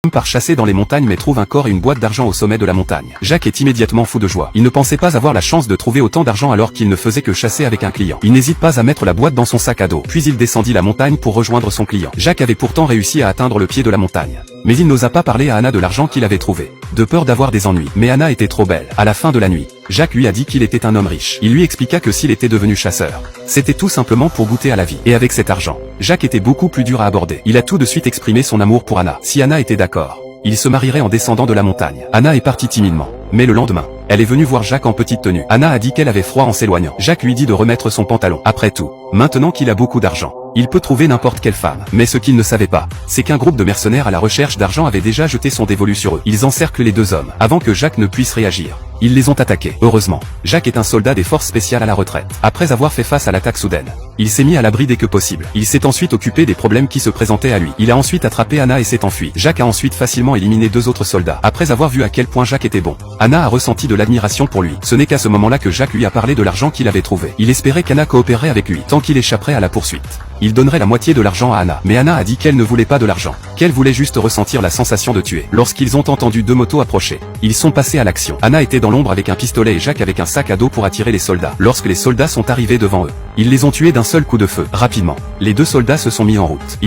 part chasser dans les montagnes mais trouve un corps et une boîte d'argent au sommet de la montagne. Jacques est immédiatement fou de joie. Il ne pensait pas avoir la chance de trouver autant d'argent alors qu'il ne faisait que chasser avec un client. Il n'hésite pas à mettre la boîte dans son sac à dos. Puis il descendit la montagne pour rejoindre son client. Jacques avait pourtant réussi à atteindre le pied de la montagne. Mais il n'osa pas parler à Anna de l'argent qu'il avait trouvé, de peur d'avoir des ennuis. Mais Anna était trop belle. À la fin de la nuit, Jacques lui a dit qu'il était un homme riche. Il lui expliqua que s'il était devenu chasseur, c'était tout simplement pour goûter à la vie. Et avec cet argent, Jacques était beaucoup plus dur à aborder. Il a tout de suite exprimé son amour pour Anna. Si Anna était d'accord, il se marierait en descendant de la montagne. Anna est partie timidement. Mais le lendemain, elle est venue voir Jacques en petite tenue. Anna a dit qu'elle avait froid en s'éloignant. Jacques lui dit de remettre son pantalon. Après tout, maintenant qu'il a beaucoup d'argent, il peut trouver n'importe quelle femme. Mais ce qu'il ne savait pas, c'est qu'un groupe de mercenaires à la recherche d'argent avait déjà jeté son dévolu sur eux. Ils encerclent les deux hommes. Avant que Jacques ne puisse réagir, ils les ont attaqués. Heureusement, Jacques est un soldat des forces spéciales à la retraite. Après avoir fait face à l'attaque soudaine, il s'est mis à l'abri dès que possible. Il s'est ensuite occupé des problèmes qui se présentaient à lui. Il a ensuite attrapé Anna et s'est enfui. Jacques a ensuite facilement éliminé deux autres soldats. Après avoir vu à quel point Jacques était bon, Anna a ressenti de l'admiration pour lui. Ce n'est qu'à ce moment-là que Jacques lui a parlé de l'argent qu'il avait trouvé. Il espérait qu'Anna coopérerait avec lui. Tant qu'il échapperait à la poursuite, il donnerait la moitié de l'argent à Anna. Mais Anna a dit qu'elle ne voulait pas de l'argent, qu'elle voulait juste ressentir la sensation de tuer. Lorsqu'ils ont entendu deux motos approcher, ils sont passés à l'action. Anna était dans l'ombre avec un pistolet et Jacques avec un sac à dos pour attirer les soldats. Lorsque les soldats sont arrivés devant eux, ils les ont tués d'un seul coup de feu. Rapidement, les deux soldats se sont mis en route.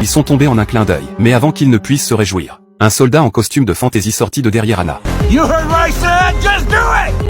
Ils sont tombés en un clin d'œil. Mais avant qu'ils ne puissent se réjouir, un soldat en costume de fantaisie sortit de derrière Anna.